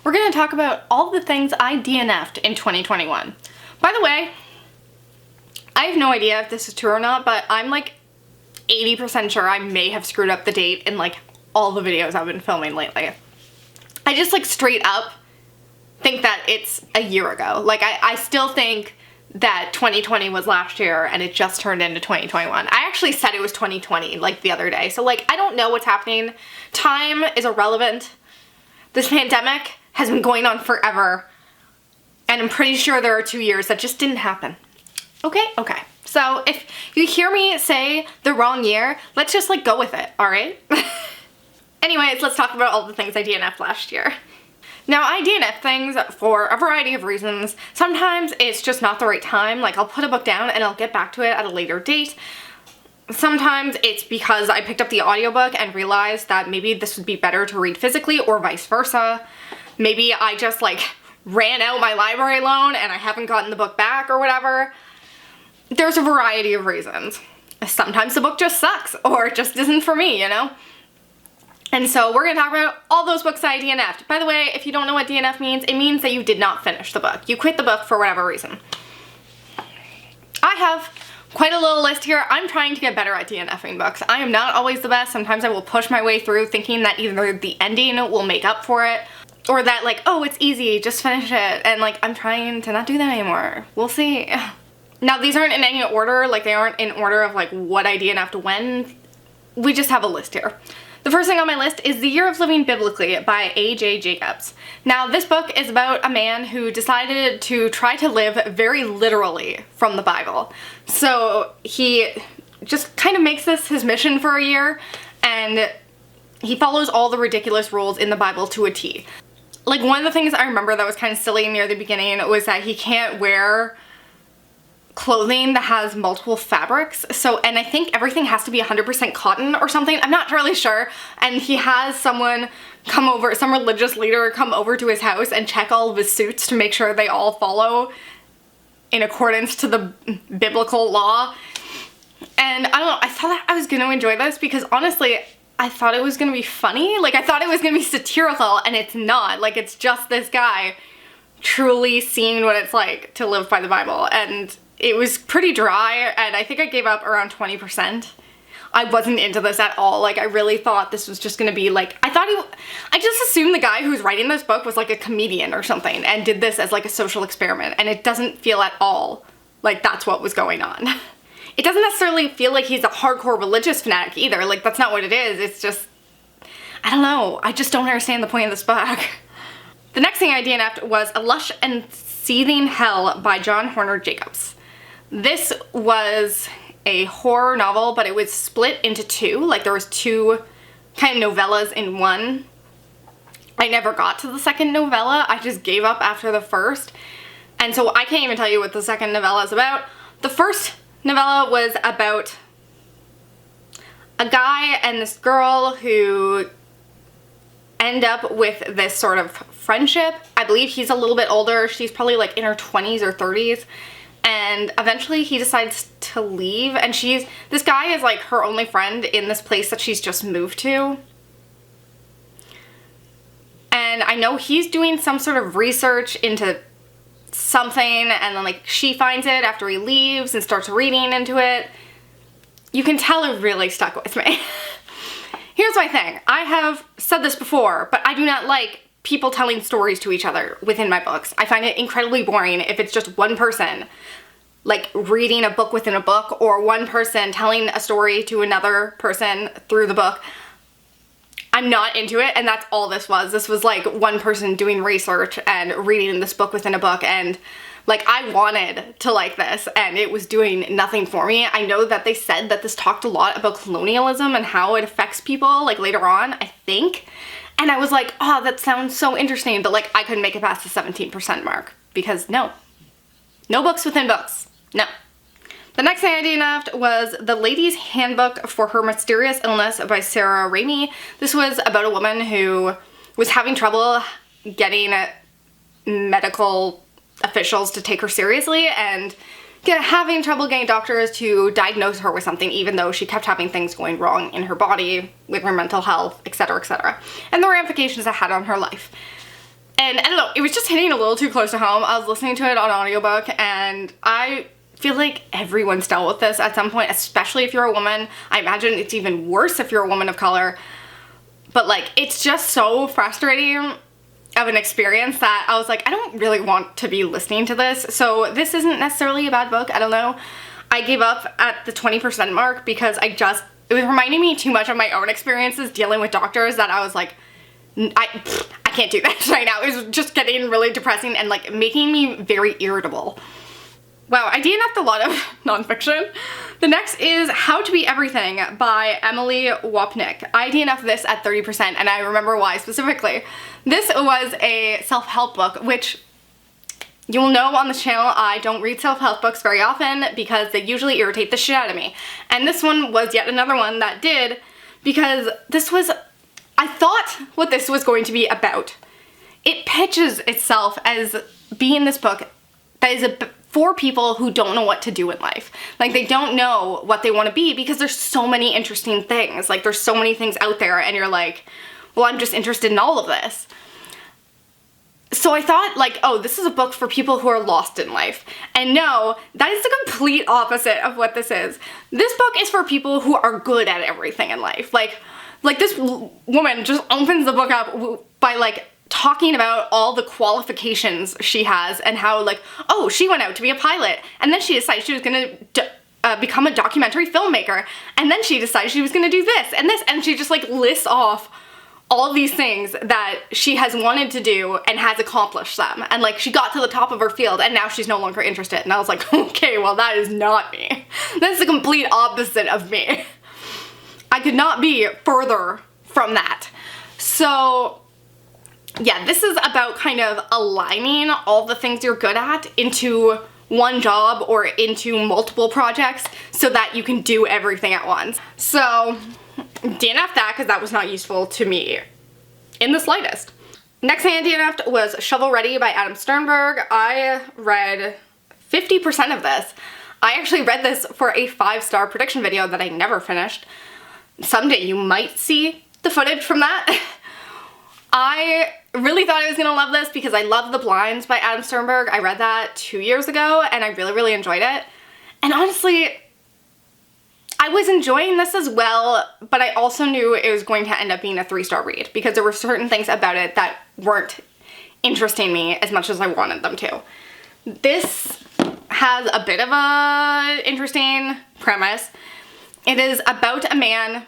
we're gonna talk about all the things I DNF'd in 2021. By the way, I have no idea if this is true or not, but I'm like 80% sure I may have screwed up the date in like all the videos I've been filming lately. I just like straight up think that it's a year ago. Like I still think that 2020 was last year and it just turned into 2021. I actually said it was 2020 like the other day. So like I don't know what's happening. Time is irrelevant. This pandemic has been going on forever. And I'm pretty sure there are 2 years that just didn't happen. Okay? Okay. So if you hear me say the wrong year, let's just like go with it, alright? Anyways, let's talk about all the things I DNF'd last year. Now, I DNF things for a variety of reasons. Sometimes it's just not the right time. Like, I'll put a book down and I'll get back to it at a later date. Sometimes it's because I picked up the audiobook and realized that maybe this would be better to read physically or vice versa. Maybe I just, like, ran out my library loan and I haven't gotten the book back or whatever. There's a variety of reasons. Sometimes the book just sucks or it just isn't for me, you know? And so we're gonna talk about all those books I DNF'd. By the way, if you don't know what DNF means, it means that you did not finish the book. You quit the book for whatever reason. I have quite a little list here. I'm trying to get better at DNFing books. I am not always the best. Sometimes I will push my way through thinking that either the ending will make up for it or that like, oh, it's easy, just finish it. And like, I'm trying to not do that anymore. We'll see. Now, these aren't in any order. Like, they aren't in order of like what I DNF'd when. We just have a list here. The first thing on my list is The Year of Living Biblically by A.J. Jacobs. Now, this book is about a man who decided to try to live very literally from the Bible. So he just kind of makes this his mission for a year, and he follows all the ridiculous rules in the Bible to a T. Like, one of the things I remember that was kind of silly near the beginning was that he can't wear clothing that has multiple fabrics. So, and I think everything has to be 100% cotton or something. I'm not really sure. And he has someone come over, some religious leader come over to his house and check all of his suits to make sure they all follow in accordance to the biblical law. And I don't know, I thought I was going to enjoy this because honestly, I thought it was going to be funny. Like, I thought it was going to be satirical, and it's not. Like, it's just this guy truly seeing what it's like to live by the Bible. And it was pretty dry, and I think I gave up around 20%. I wasn't into this at all. Like, I really thought this was just gonna be like, I just assumed the guy who was writing this book was like a comedian or something and did this as like a social experiment, and it doesn't feel at all like that's what was going on. It doesn't necessarily feel like he's a hardcore religious fanatic either. Like, that's not what it is. It's just, I don't know. I just don't understand the point of this book. The next thing I DNF'd was A Lush and Seething Hell by John Horner Jacobs. This was a horror novel, but it was split into two. Like, there was two kind of novellas in one. I never got to the second novella. I just gave up after the first. And so I can't even tell you what the second novella is about. The first novella was about a guy and this girl who end up with this sort of friendship. I believe he's a little bit older. She's probably like in her 20s or 30s. And eventually he decides to leave, and this guy is like her only friend in this place that she's just moved to. And I know he's doing some sort of research into something, and then like she finds it after he leaves and starts reading into it. You can tell it really stuck with me. Here's my thing. I have said this before, but I do not like people telling stories to each other within my books. I find it incredibly boring if it's just one person like reading a book within a book, or one person telling a story to another person through the book. I'm not into it, and that's all this was. This was like one person doing research and reading this book within a book, and like I wanted to like this, and it was doing nothing for me. I know that they said that this talked a lot about colonialism and how it affects people like later on, I think. And I was like, oh, that sounds so interesting, but like I couldn't make it past the 17% mark because no books within books, no. The next thing I DNF'd was The Lady's Handbook for Her Mysterious Illness by Sarah Raimi. This was about a woman who was having trouble getting medical officials to take her seriously and having trouble getting doctors to diagnose her with something, even though she kept having things going wrong in her body with her mental health, etc., etc. And the ramifications that had on her life. And I don't know, it was just hitting a little too close to home. I was listening to it on audiobook, and I feel like everyone's dealt with this at some point, especially if you're a woman. I imagine it's even worse if you're a woman of color. But like, it's just so frustrating of an experience that I was like, I don't really want to be listening to this. So this isn't necessarily a bad book. I don't know. I gave up at the 20% mark because it was reminding me too much of my own experiences dealing with doctors that I was like, I can't do that right now. It was just getting really depressing and like making me very irritable. Wow, I DNF'd a lot of nonfiction. The next is How to Be Everything by Emily Wapnick. I DNF'd this at 30%, and I remember why specifically. This was a self-help book, which you'll know on this channel I don't read self-help books very often because they usually irritate the shit out of me. And this one was yet another one that did, because I thought what this was going to be about. It pitches itself as being this book that is for people who don't know what to do in life. Like, they don't know what they want to be because there's so many interesting things. Like, there's so many things out there, and you're like, well, I'm just interested in all of this. So I thought, like, oh, this is a book for people who are lost in life. And no, that is the complete opposite of what this is. This book is for people who are good at everything in life. Like this woman just opens the book up by, like, talking about all the qualifications she has and how, like, oh, she went out to be a pilot, and then she decided she was gonna become a documentary filmmaker, and then she decided she was gonna do this and this, and she just, like, lists off all these things that she has wanted to do and has accomplished them, and, like, she got to the top of her field and now she's no longer interested. And I was like, okay, well, that is not me. That's the complete opposite of me. I could not be further from that. So yeah, this is about kind of aligning all the things you're good at into one job or into multiple projects so that you can do everything at once. So DNF that because that was not useful to me in the slightest. Next thing I DNF'd was Shovel Ready by Adam Sternberg. I read 50% of this. I actually read this for a 5-star prediction video that I never finished. Someday you might see the footage from that. I really thought I was gonna love this because I love The Blinds by Adam Sternberg. I read that 2 years ago and I really, really enjoyed it. And honestly, I was enjoying this as well, but I also knew it was going to end up being a 3-star read because there were certain things about it that weren't interesting me as much as I wanted them to. This has a bit of a interesting premise. It is about a man,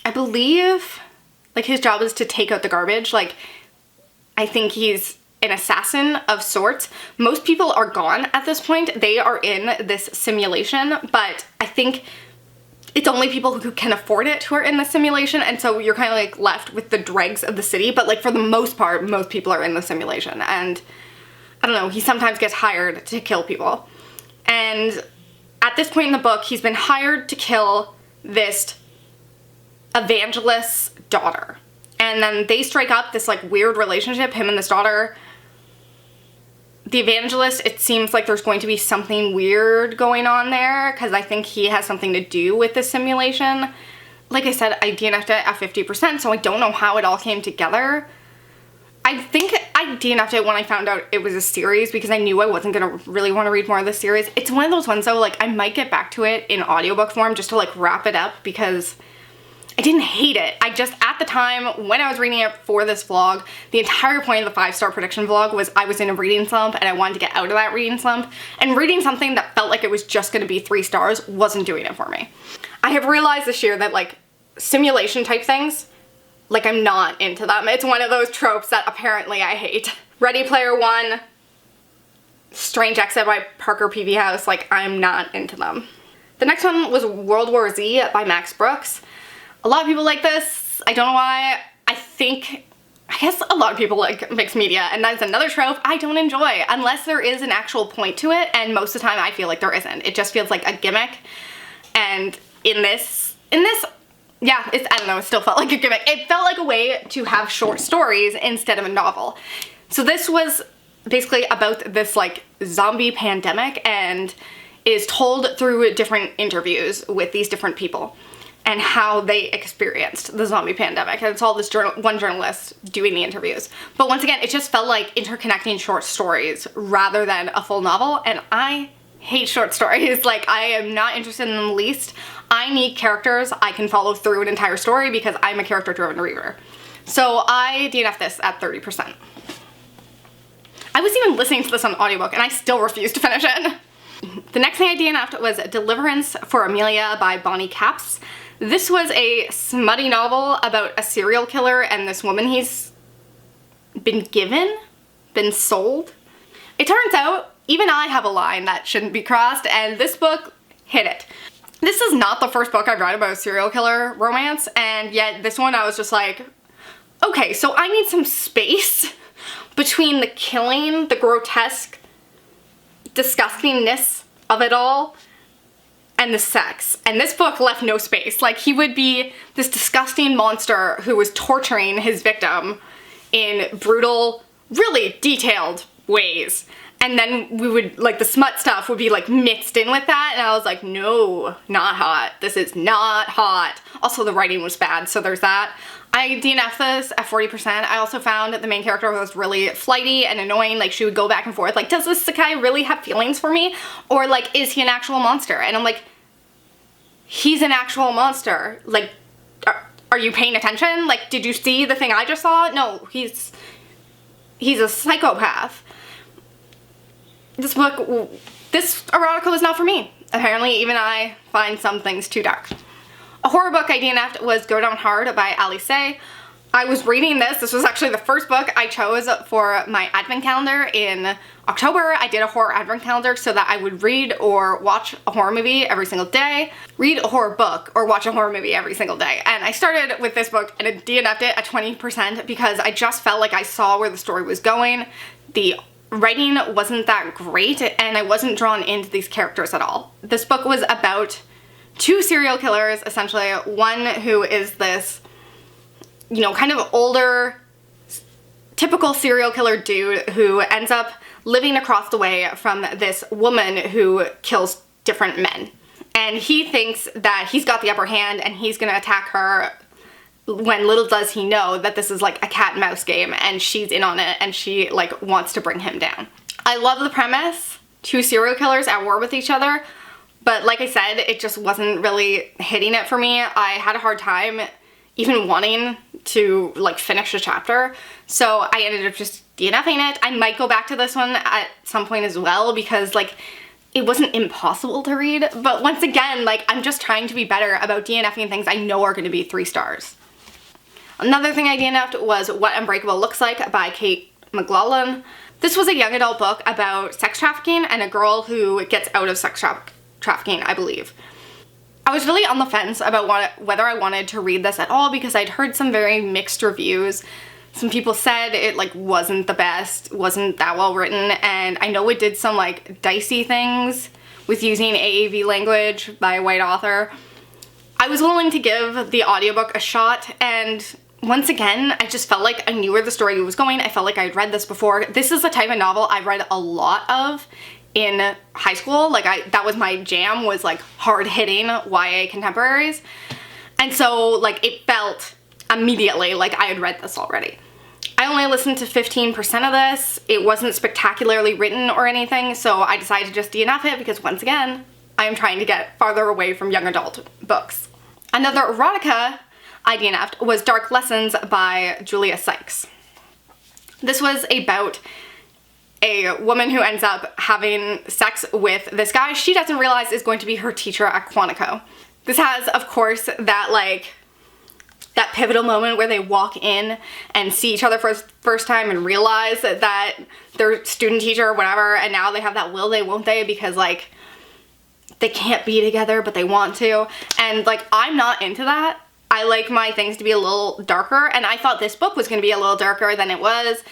I believe, like, his job is to take out the garbage. Like, I think he's an assassin of sorts. Most people are gone at this point. They are in this simulation, but I think it's only people who can afford it who are in the simulation, and so you're kind of like left with the dregs of the city, but like for the most part, most people are in the simulation, and I don't know, he sometimes gets hired to kill people. And at this point in the book, he's been hired to kill this evangelist's daughter. And then they strike up this like weird relationship, him and this daughter. The evangelist, it seems like there's going to be something weird going on there because I think he has something to do with the simulation. Like I said, I DNF'd it at 50%, so I don't know how it all came together. I think I DNF'd it when I found out it was a series because I knew I wasn't gonna really want to read more of this series. It's one of those ones though, like I might get back to it in audiobook form just to like wrap it up because I didn't hate it. I just, at the time, when I was reading it for this vlog, the entire point of the 5-star prediction vlog was I was in a reading slump and I wanted to get out of that reading slump, and reading something that felt like it was just gonna be 3 stars wasn't doing it for me. I have realized this year that like simulation type things, like I'm not into them. It's one of those tropes that apparently I hate. Ready Player One, Strange Exit by Parker P.V. House, like I'm not into them. The next one was World War Z by Max Brooks. A lot of people like this. I don't know why. I guess a lot of people like mixed media, and that's another trope I don't enjoy unless there is an actual point to it, and most of the time I feel like there isn't. It just feels like a gimmick, and in this, yeah, I don't know, it still felt like a gimmick. It felt like a way to have short stories instead of a novel. So this was basically about this like zombie pandemic and is told through different interviews with these different people. and how they experienced the zombie pandemic. And it's all this one journalist doing the interviews. But once again, it just felt like interconnecting short stories rather than a full novel, and I hate short stories. Like, I am not interested in them the least. I need characters I can follow through an entire story because I'm a character-driven reader. So I DNF'd this at 30%. I was even listening to this on audiobook and I still refused to finish it. The next thing I DNF'd was Deliverance for Amelia by Bonnie Capps. This was a smutty novel about a serial killer and this woman he's been sold. It turns out even I have a line that shouldn't be crossed, and this book hit it. This is not the first book I've read about a serial killer romance, and yet this one I was just like, okay, so I need some space between the killing, the grotesque disgustingness of it all, and the sex. And this book left no space. Like, he would be this disgusting monster who was torturing his victim in brutal, really detailed ways. And then we would, like, the smut stuff would be, like, mixed in with that, and I was like, no, not hot. This is not hot. Also, the writing was bad, so there's that. I DNF'd this at 40%. I also found that the main character was really flighty and annoying. Like, she would go back and forth. Like, does this Sakai really have feelings for me? Or, like, is he an actual monster? And I'm like, he's an actual monster. Like, are you paying attention? Like, did you see the thing I just saw? No, he's a psychopath. This erotica was not for me. Apparently, even I find some things too dark. A horror book I DNF'd was Go Down Hard by Alice. I was reading this. This was actually the first book I chose for my advent calendar in October. I did a horror advent calendar so that I would read or watch a horror movie every single day, read a horror book, or watch a horror movie every single day. And I started with this book and I DNF'd it at 20% because I just felt like I saw where the story was going. The writing wasn't that great and I wasn't drawn into these characters at all. This book was about two serial killers, essentially. One who is this, you know, kind of older, typical serial killer dude who ends up living across the way from this woman who kills different men. And he thinks that he's got the upper hand and he's gonna attack her, when little does he know that this is like a cat and mouse game and she's in on it and she like wants to bring him down. I love the premise, two serial killers at war with each other, but like I said, it just wasn't really hitting it for me. I had a hard time even wanting to like finish a chapter, so I ended up just DNFing it. I might go back to this one at some point as well because like it wasn't impossible to read, but once again, like I'm just trying to be better about DNFing things I know are going to be 3 stars. Another thing I DNF'd was What Unbreakable Looks Like by Kate McLaughlin. This was a young adult book about sex trafficking and a girl who gets out of sex trafficking, I believe. I was really on the fence about whether I wanted to read this at all because I'd heard some very mixed reviews. Some people said it like wasn't the best, wasn't that well written, and I know it did some like dicey things with using AAV language by a white author. I was willing to give the audiobook a shot, and once again, I just felt like I knew where the story was going. I felt like I'd read this before. This is the type of novel I read a lot of in high school. Like that was my jam, was like hard-hitting YA contemporaries. And so like it felt immediately like I had read this already. I only listened to 15% of this. It wasn't spectacularly written or anything, so I decided to just DNF it because once again, I am trying to get farther away from young adult books. Another erotica I DNF'd was Dark Lessons by Julia Sykes. This was about a woman who ends up having sex with this guy she doesn't realize is going to be her teacher at Quantico. This has, of course, that pivotal moment where they walk in and see each other for the first time and realize that they're student teacher or whatever, and now they have that will they, won't they, because like they can't be together but they want to. And like I'm not into that. I like my things to be a little darker, and I thought this book was going to be a little darker than it was.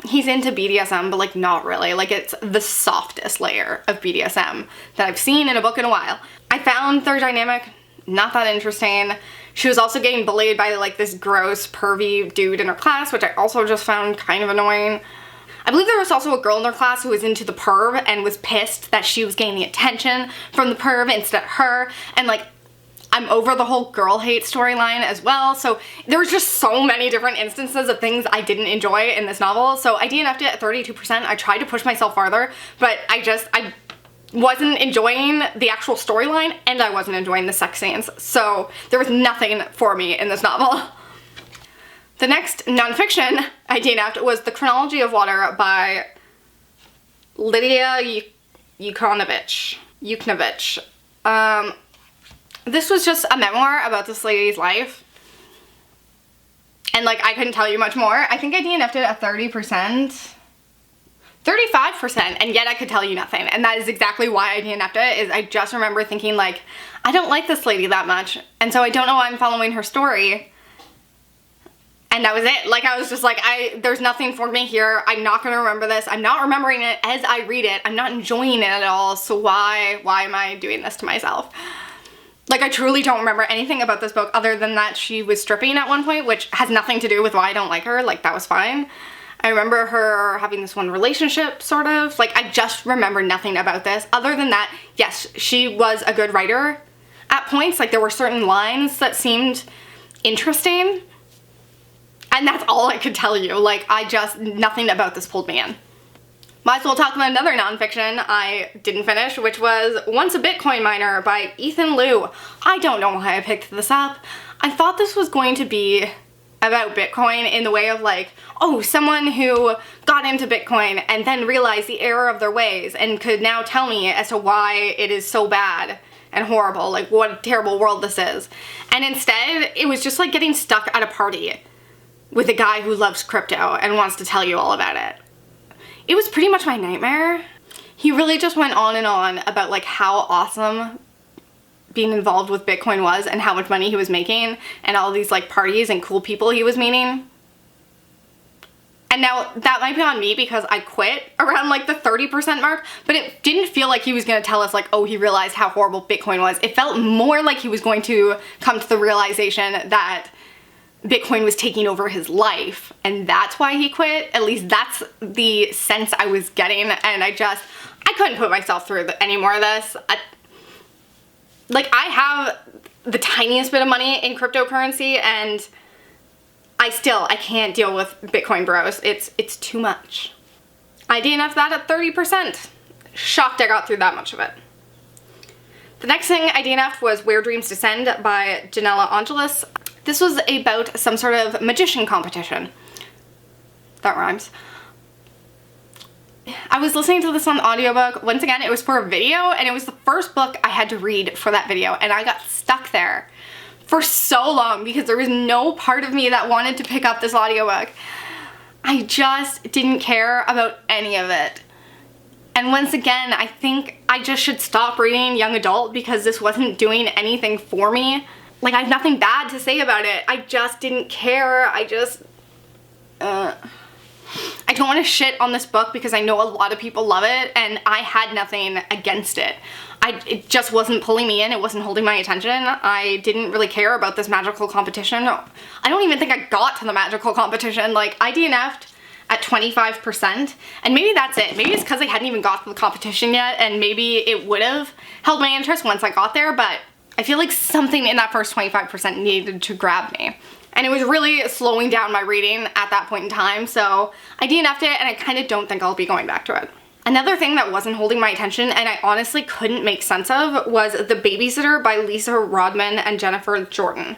He's into BDSM, but like not really. Like it's the softest layer of BDSM that I've seen in a book in a while. I found their dynamic not that interesting. She was also getting bullied by like this gross pervy dude in her class, which I also just found kind of annoying. I believe there was also a girl in their class who was into the perv and was pissed that she was getting the attention from the perv instead of her, and like I'm over the whole girl hate storyline as well. So there was just so many different instances of things I didn't enjoy in this novel. So I DNF'd it at 32%. I tried to push myself farther, but I wasn't enjoying the actual storyline and I wasn't enjoying the sex scenes. So there was nothing for me in this novel. The next nonfiction I DNF'd was The Chronology of Water by Lydia Yuknovich. This was just a memoir about this lady's life. And like, I couldn't tell you much more. I think I DNF'd it at 30%. 35%, and yet I could tell you nothing. And that is exactly why I DNF'd it, is I just remember thinking like, I don't like this lady that much. And so I don't know why I'm following her story. And that was it. Like, I was just like, there's nothing for me here. I'm not gonna remember this. I'm not remembering it as I read it. I'm not enjoying it at all. So why am I doing this to myself? Like, I truly don't remember anything about this book other than that she was stripping at one point, which has nothing to do with why I don't like her. Like, that was fine. I remember her having this one relationship, sort of. Like, I just remember nothing about this. Other than that, yes, she was a good writer at points. Like, there were certain lines that seemed interesting. And that's all I could tell you. Like, nothing about this pulled me in. Might as well talk about another nonfiction I didn't finish, which was Once a Bitcoin Miner by Ethan Liu. I don't know why I picked this up. I thought this was going to be about Bitcoin in the way of like, oh, someone who got into Bitcoin and then realized the error of their ways and could now tell me as to why it is so bad and horrible, like what a terrible world this is. And instead, it was just like getting stuck at a party with a guy who loves crypto and wants to tell you all about it. It was pretty much my nightmare. He really just went on and on about like how awesome being involved with Bitcoin was and how much money he was making and all these like parties and cool people he was meeting. And now that might be on me because I quit around like the 30% mark, but it didn't feel like he was going to tell us like, oh, he realized how horrible Bitcoin was. It felt more like he was going to come to the realization that Bitcoin was taking over his life and that's why he quit. At least that's the sense I was getting, and I couldn't put myself through any more of this. I have the tiniest bit of money in cryptocurrency and I can't deal with Bitcoin bros. It's too much. I DNF'd that at 30%. Shocked I got through that much of it. The next thing I DNF'd was Where Dreams Descend by Janella Angelis. This was about some sort of magician competition. That rhymes. I was listening to this on audiobook. Once again, it was for a video, and it was the first book I had to read for that video, and I got stuck there for so long because there was no part of me that wanted to pick up this audiobook. I just didn't care about any of it. And once again, I think I just should stop reading young adult because this wasn't doing anything for me. Like, I have nothing bad to say about it. I just didn't care. I don't want to shit on this book because I know a lot of people love it and I had nothing against it. It just wasn't pulling me in. It wasn't holding my attention. I didn't really care about this magical competition. I don't even think I got to the magical competition. Like, I DNF'd at 25%, and maybe that's it. Maybe it's because I hadn't even got to the competition yet, and maybe it would have held my interest once I got there, but I feel like something in that first 25% needed to grab me. And it was really slowing down my reading at that point in time, so I DNF'd it, and I kind of don't think I'll be going back to it. Another thing that wasn't holding my attention, and I honestly couldn't make sense of, was The Babysitter by Lisa Rodman and Jennifer Jordan.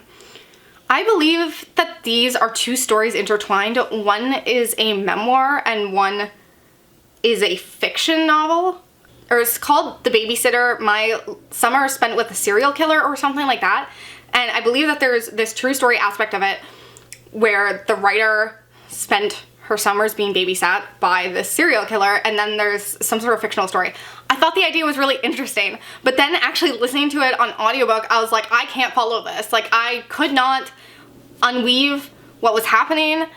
I believe that these are two stories intertwined. One is a memoir, and one is a fiction novel. Or it's called The Babysitter, My Summer Spent with a Serial Killer, or something like that. And I believe that there's this true story aspect of it where the writer spent her summers being babysat by this serial killer, and then there's some sort of fictional story. I thought the idea was really interesting, but then actually listening to it on audiobook, I was like, I can't follow this. Like, I could not unweave what was happening.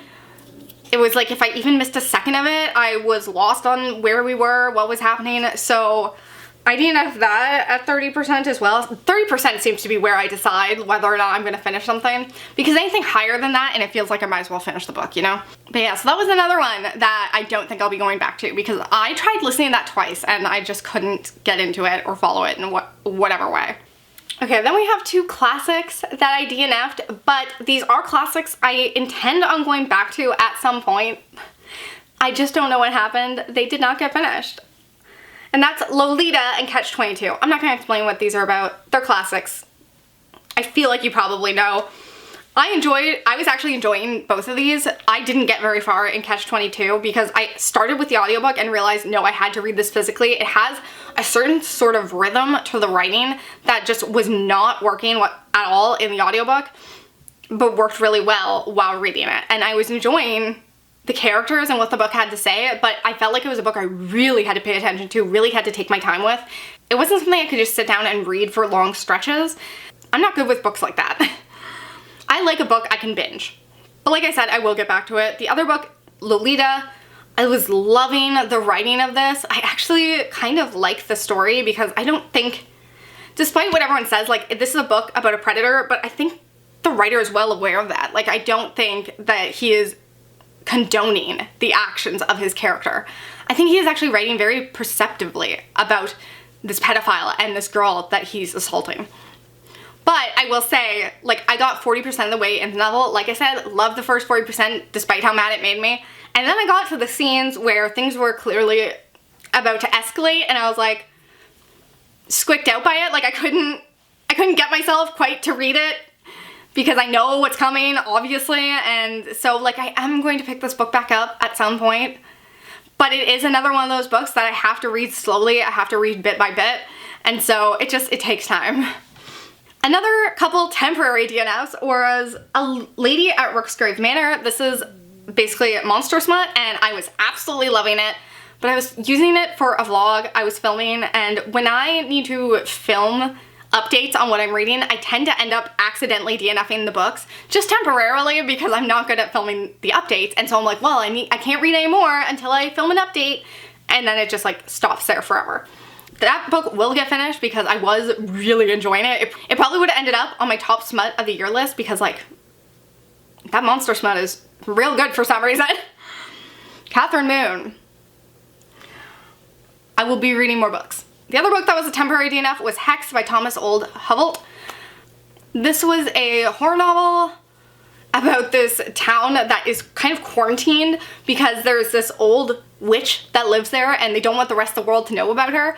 It was like if I even missed a second of it, I was lost on where we were, what was happening. So I DNF'd that at 30% as well. 30% seems to be where I decide whether or not I'm going to finish something, because anything higher than that and it feels like I might as well finish the book, you know? But yeah, so that was another one that I don't think I'll be going back to, because I tried listening to that twice and I just couldn't get into it or follow it in whatever way. Okay, then we have 2 classics that I DNF'd, but these are classics I intend on going back to at some point. I just don't know what happened. They did not get finished. And that's Lolita and Catch-22. I'm not going to explain what these are about. They're classics. I feel like you probably know. I was actually enjoying both of these. I didn't get very far in Catch-22 because I started with the audiobook and realized, no, I had to read this physically. It has a certain sort of rhythm to the writing that just was not working at all in the audiobook, but worked really well while reading it. And I was enjoying the characters and what the book had to say, but I felt like it was a book I really had to pay attention to, really had to take my time with. It wasn't something I could just sit down and read for long stretches. I'm not good with books like that. I like a book I can binge. But like I said, I will get back to it. The other book, Lolita, I was loving the writing of this. I actually kind of like the story because I don't think, despite what everyone says, like, this is a book about a predator, but I think the writer is well aware of that. Like, I don't think that he is condoning the actions of his character. I think he is actually writing very perceptively about this pedophile and this girl that he's assaulting. But I will say, like, I got 40% of the way into the novel. Like I said, loved the first 40% despite how mad it made me. And then I got to the scenes where things were clearly about to escalate and I was like squicked out by it. Like, I couldn't get myself quite to read it because I know what's coming, obviously. And so, like, I am going to pick this book back up at some point. But it is another one of those books that I have to read slowly. I have to read bit by bit. And so it takes time. Another couple temporary DNFs was A Lady at Rooks Manor. This is basically monster smut and I was absolutely loving it, but I was using it for a vlog I was filming, and when I need to film updates on what I'm reading, I tend to end up accidentally DNFing the books, just temporarily because I'm not good at filming the updates, and so I'm like, well, I can't read anymore until I film an update, and then it just like stops there forever. That book will get finished because I was really enjoying it. It probably would have ended up on my top smut of the year list because, like, that monster smut is real good for some reason. Catherine Moon. I will be reading more books. The other book that was a temporary DNF was Hex by Thomas Old Hovelt. This was a horror novel about this town that is kind of quarantined because there's this old witch that lives there and they don't want the rest of the world to know about her.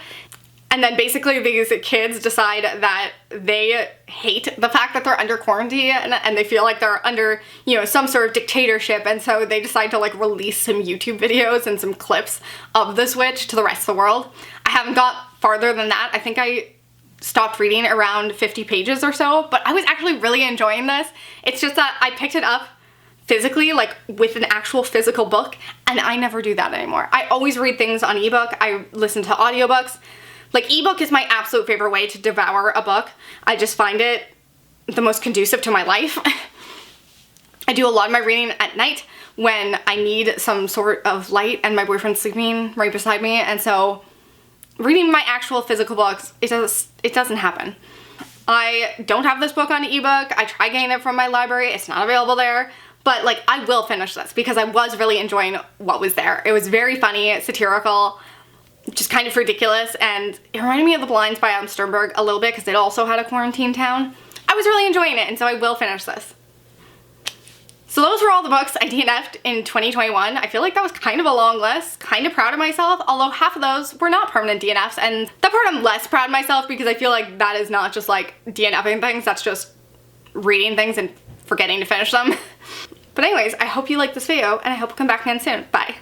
And then basically these kids decide that they hate the fact that they're under quarantine and they feel like they're under, you know, some sort of dictatorship, and so they decide to like release some YouTube videos and some clips of this witch to the rest of the world. I haven't got farther than that. I think I stopped reading around 50 pages or so, but I was actually really enjoying this. It's just that I picked it up physically, like with an actual physical book, and I never do that anymore. I always read things on ebook. I listen to audiobooks. Like, ebook is my absolute favorite way to devour a book. I just find it the most conducive to my life. I do a lot of my reading at night when I need some sort of light and my boyfriend's sleeping right beside me, and so reading my actual physical books, it doesn't happen. I don't have this book on ebook. I tried getting it from my library. It's not available there. But, like, I will finish this because I was really enjoying what was there. It was very funny, satirical, just kind of ridiculous, and it reminded me of The Blinds by Adam Sternberg a little bit because it also had a quarantine town. I was really enjoying it, and so I will finish this. So those were all the books I DNF'd in 2021. I feel like that was kind of a long list. Kind of proud of myself, although half of those were not permanent DNFs, and that part I'm less proud of myself because I feel like that is not just like DNFing things, that's just reading things and forgetting to finish them. But anyways, I hope you liked this video, and I hope you come back again soon. Bye.